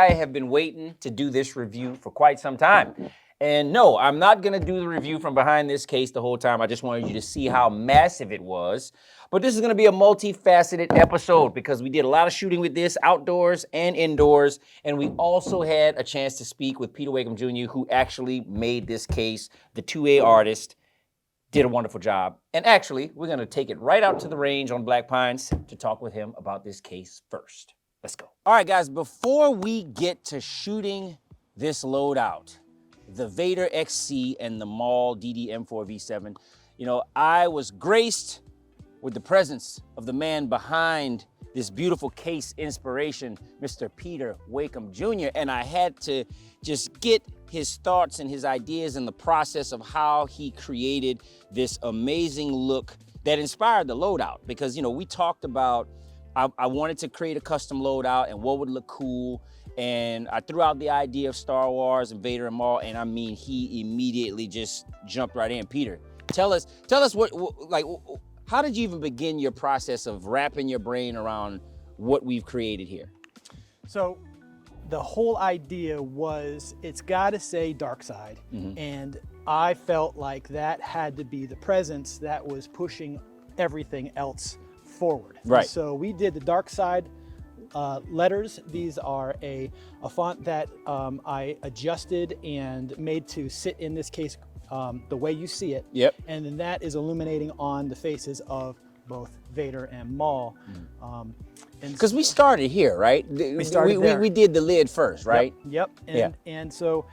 I have been waiting to do this review for quite some time. And no, I'm not gonna do the review from behind this case the whole time. I just wanted you to see how massive it was. But this is gonna be a multifaceted episode because we did a lot of shooting with this outdoors and indoors. And we also had a chance to speak with Peter Wakeham Jr., who actually made this case, the 2A artist. Did a wonderful job. And actually, we're gonna take it right out to the range on Black Pines to talk with him about this case first. Let's go. All right, guys, before we get to shooting this loadout, the Vader XC and the Maul DDM4V7, you know, I was graced with the presence of the man behind this beautiful case inspiration, Mr. Peter Wakeham Jr., and I had to just get his thoughts and his ideas and the process of how he created this amazing look that inspired the loadout. Because, you know, we talked about, I wanted to create a custom loadout and what would look cool. And I threw out the idea of Star Wars and Vader and Maul, and I mean, he immediately just jumped right in. Peter, tell us how did you even begin your process of wrapping your brain around what we've created here? So the whole idea was, it's got to say Darkside, and I felt like that had to be the presence that was pushing everything else forward. Right. And so we did the Darkside letters. These are a font that I adjusted and made to sit in this case the way you see it. Yep. And then that is illuminating on the faces of both Vader and Maul. Because we started here, right? We started there. We did the lid first, right? Yep. And so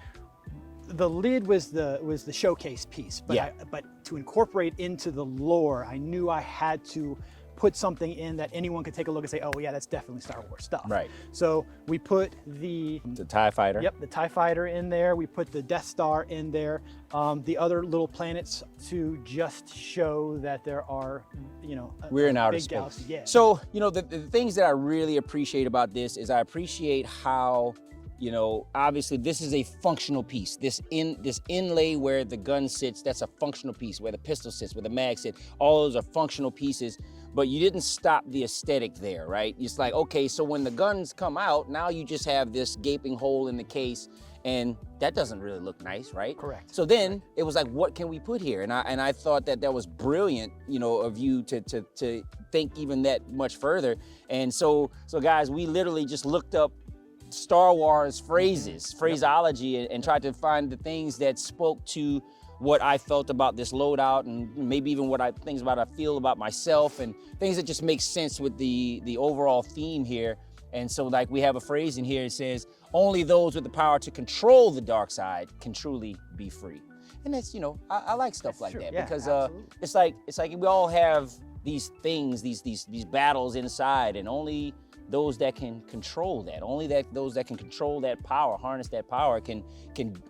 the lid was the showcase piece, but but to incorporate into the lore, I knew I had to put something in that anyone could take a look and say, oh yeah, that's definitely Star Wars stuff. Right. So we put the TIE Fighter. Yep, the TIE Fighter in there. We put the Death Star in there. The other little planets to just show that there are, you know, we're in outer big space. galaxy. Yeah. So, you know, the things that I really appreciate about this is I appreciate how, you know, obviously this is a functional piece. This inlay where the gun sits, that's a functional piece. Where the pistol sits, where the mag sits, all those are functional pieces. But you didn't stop the aesthetic there, right? It's like, okay, so when the guns come out, now you just have this gaping hole in the case, and that doesn't really look nice, right? Correct. So then it was like, what can we put here? And I thought that was brilliant, you know, of you to think even that much further. And so guys, we literally just looked up Star Wars phrases, phraseology, and tried to find the things that spoke to what I felt about this loadout, and maybe even things I feel about myself, and things that just make sense with the overall theme here. And so, like, we have a phrase in here. It says, "Only those with the power to control the dark side can truly be free." And that's, you know, I like stuff like that, because it's like we all have these things, these battles inside, and only those that can control that, those that can control that power, harness that power, can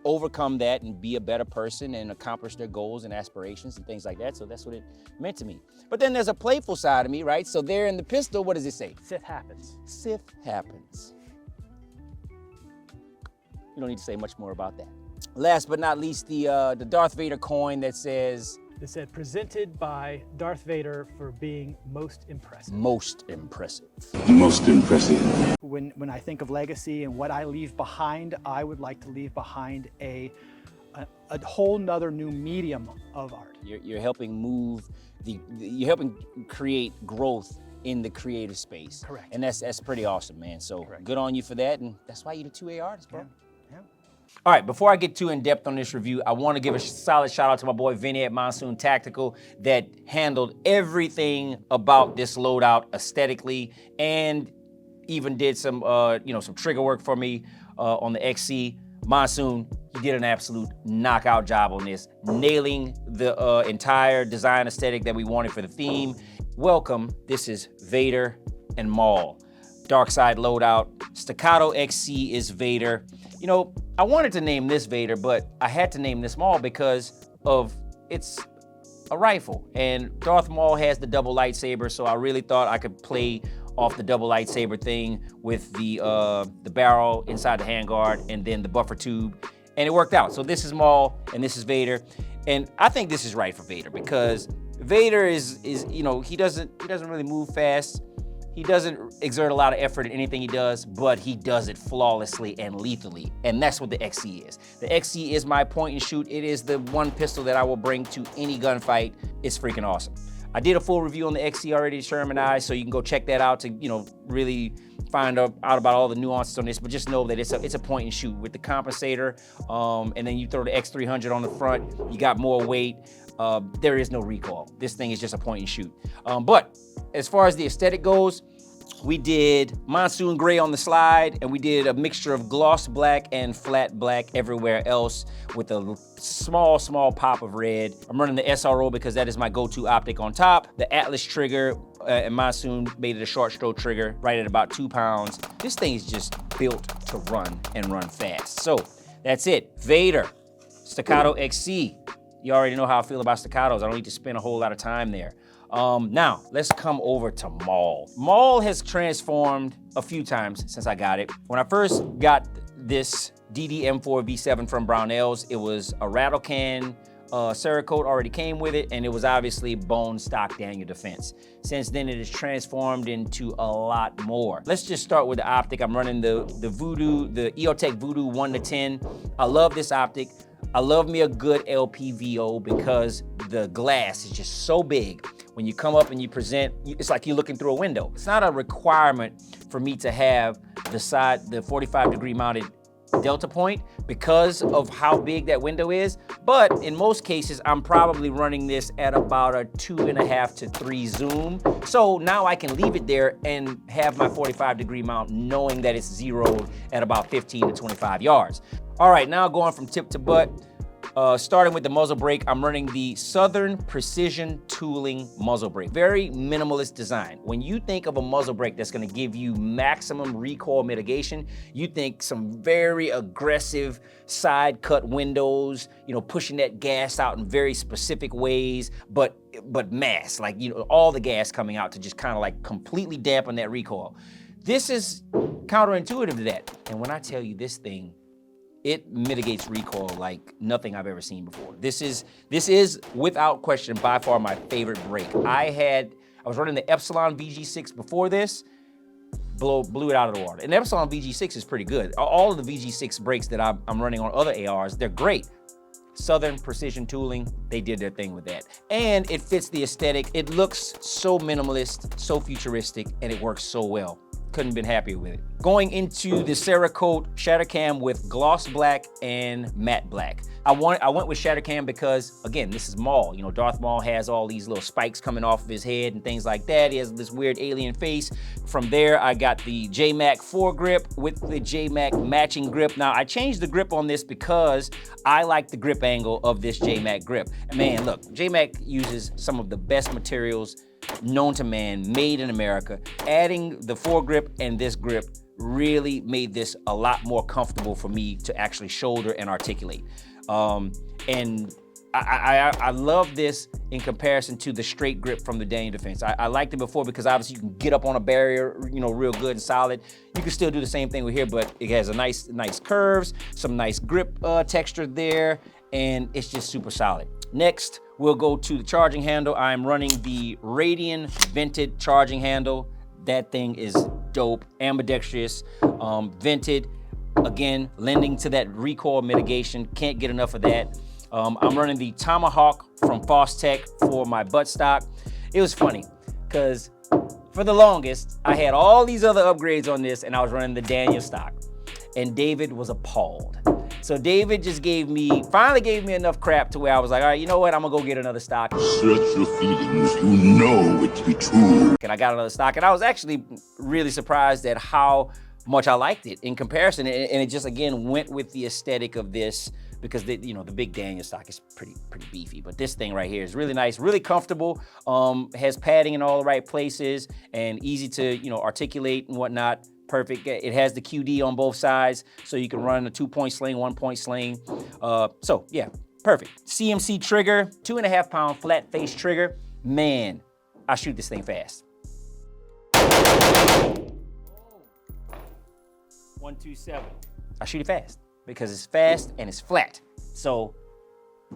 overcome that and be a better person and accomplish their goals and aspirations and things like that. So that's what it meant to me. But then there's a playful side of me, right? So there in the pistol, what does it say? Sith happens. Sith happens. You don't need to say much more about that. Last but not least, the Darth Vader coin that says, It said, presented by Darth Vader for being most impressive. Most impressive. Most impressive. When I think of legacy and what I leave behind, I would like to leave behind a whole nother new medium of art. You're helping move you're helping create growth in the creative space. Correct. And that's pretty awesome, man. So good on you for that, and that's why you're the 2A artist, bro. Yeah. All right, before I get too in-depth on this review, I want to give a solid shout out to my boy Vinny at Minute Tactical that handled everything about this loadout aesthetically, and even did some some trigger work for me on the XC. Monsoon, he did an absolute knockout job on this, nailing the entire design aesthetic that we wanted for the theme. Welcome, this is Vader and Maul. Darkside loadout, Staccato XC is Vader. You know, I wanted to name this Vader, but I had to name this Maul because of it's a rifle. And Darth Maul has the double lightsaber, so I really thought I could play off the double lightsaber thing with the barrel inside the handguard and then the buffer tube, and it worked out. So this is Maul and this is Vader, and I think this is right for Vader because Vader is he doesn't really move fast. He doesn't exert a lot of effort in anything he does, but he does it flawlessly and lethally. And that's what the XC is. The XC is my point and shoot. It is the one pistol that I will bring to any gunfight. It's freaking awesome. I did a full review on the XC already, Shermanized, so you can go check that out to, really find out about all the nuances on this, but just know that it's a point and shoot with the compensator, and then you throw the X300 on the front, you got more weight. There is no recoil. This thing is just a point and shoot. But as far as the aesthetic goes, we did monsoon gray on the slide, and we did a mixture of gloss black and flat black everywhere else with a small pop of red. I'm running the SRO because that is my go-to optic on top. The Atlas trigger and monsoon made it a short stroke trigger right at about 2 pounds. This thing is just built to run and run fast. So that's it. Vader Staccato XC. You already know how I feel about staccatos. I don't need to spend a whole lot of time there. Now, let's come over to Maul. Maul has transformed a few times since I got it. When I first got this DDM4V7 from Brownells, it was a rattle can, Cerakote already came with it, and it was obviously bone stock Daniel Defense. Since then, it has transformed into a lot more. Let's just start with the optic. I'm running the Voodoo, the EOTech Voodoo 1-10. I love this optic. I love me a good LPVO because the glass is just so big. When you come up and you present, it's like you're looking through a window. It's not a requirement for me to have the 45-degree mounted delta point because of how big that window is. But in most cases, I'm probably running this at about a 2.5 to 3 zoom. So now I can leave it there and have my 45-degree mount knowing that it's zeroed at about 15 to 25 yards. All right, now going from tip to butt, starting with the muzzle brake, I'm running the Southern Precision Tooling muzzle brake. Very minimalist design. When you think of a muzzle brake that's gonna give you maximum recoil mitigation, you think some very aggressive side cut windows, pushing that gas out in very specific ways, but mass, like, all the gas coming out to just kind of like completely dampen that recoil. This is counterintuitive to that. And when I tell you this thing, it mitigates recoil like nothing I've ever seen before. This is without question by far my favorite brake. I was running the Epsilon VG6 before this, blew it out of the water. And the Epsilon VG6 is pretty good. All of the VG6 brakes that I'm running on other ARs, they're great. Southern Precision Tooling, they did their thing with that. And it fits the aesthetic. It looks so minimalist, so futuristic, and it works so well. Couldn't have been happier with it. Going into the Cerakote Shattercam with gloss black and matte black. I went with Shattercam because, again, this is Maul. Darth Maul has all these little spikes coming off of his head and things like that. He has this weird alien face. From there, I got the JMac foregrip with the JMac matching grip. Now, I changed the grip on this because I like the grip angle of this JMac grip. And man, look, JMac uses some of the best materials known to man, made in America. Adding the foregrip and this grip really made this a lot more comfortable for me to actually shoulder and articulate. And I love this in comparison to the straight grip from the Daniel Defense. I liked it before because obviously you can get up on a barrier, real good and solid. You can still do the same thing with here, but it has a nice curves, some nice grip texture there, and it's just super solid. Next, we'll go to the charging handle. I'm running the Radian vented charging handle. That thing is dope, ambidextrous, vented. Again, lending to that recoil mitigation. Can't get enough of that. I'm running the Tomahawk from Fostech for my buttstock. It was funny because for the longest, I had all these other upgrades on this and I was running the Daniel stock. And David was appalled. So David just finally gave me enough crap to where I was like, all right, you know what? I'm gonna go get another stock. Search your feelings, you know it to be true. And I got another stock, and I was actually really surprised at how much I liked it in comparison. And it just, again, went with the aesthetic of this because the big Daniel stock is pretty beefy. But this thing right here is really nice, really comfortable, has padding in all the right places, and easy to, articulate and whatnot. Perfect. It has the QD on both sides, so you can run a 2-point sling, 1-point sling. So yeah, perfect. CMC trigger, 2.5 pound flat face trigger. Man, I shoot this thing fast. 127. I shoot it fast because it's fast and it's flat. So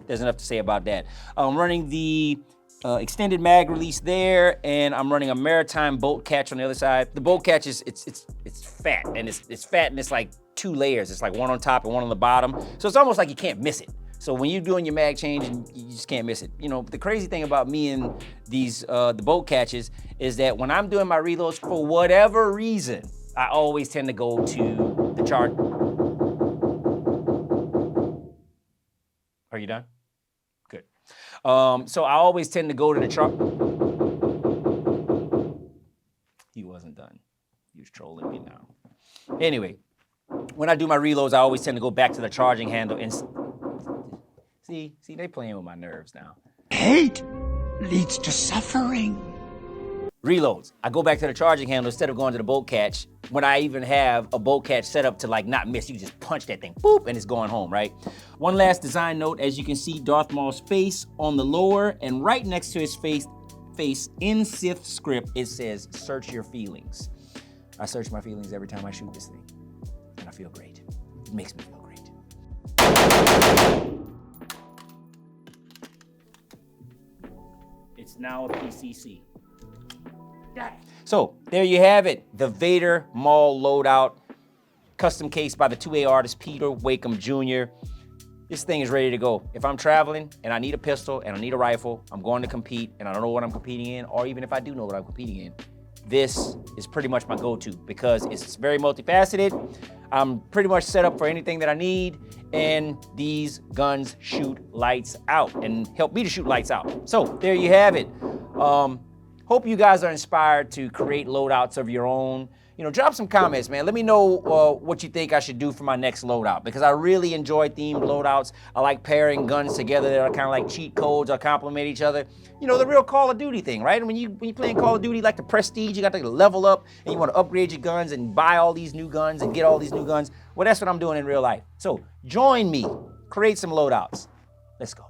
there's enough to say about that. I'm running the extended mag release there, and I'm running a maritime bolt catch on the other side. The bolt catch is it's fat, and it's fat, and it's like 2 layers. It's like one on top and one on the bottom. So it's almost like you can't miss it. So when you're doing your mag change, and you just can't miss it. You know, the crazy thing about me and these the bolt catches is that when I'm doing my reloads, for whatever reason, I always tend to go to the charge. Are you done? Good. So I always tend to go to the charge. He wasn't done. He was trolling me now. Anyway, when I do my reloads, I always tend to go back to the charging handle and see, they playing with my nerves now. Hate leads to suffering. Reloads. I go back to the charging handle instead of going to the bolt catch. When I even have a bolt catch set up to like not miss, you just punch that thing, boop, and it's going home, right? One last design note, as you can see, Darth Maul's face on the lower, and right next to his face in Sith script, it says, search your feelings. I search my feelings every time I shoot this thing, and I feel great. It makes me feel great. It's now a PCC. So there you have it, the Vader Maul Loadout, custom case by the 2A artist Peter Wakeham Jr. This thing is ready to go. If I'm traveling and I need a pistol and I need a rifle, I'm going to compete and I don't know what I'm competing in, or even if I do know what I'm competing in, this is pretty much my go-to because it's very multifaceted. I'm pretty much set up for anything that I need, and these guns shoot lights out and help me to shoot lights out. So there you have it. Hope you guys are inspired to create loadouts of your own. You know, drop some comments, man. Let me know what you think I should do for my next loadout, because I really enjoy themed loadouts. I like pairing guns together that are kind of like cheat codes or complement each other. You know, the real Call of Duty thing, right? When you're playing Call of Duty, like the Prestige, you got to level up and you want to upgrade your guns and buy all these new guns and get all these new guns. Well, that's what I'm doing in real life. So join me, create some loadouts. Let's go.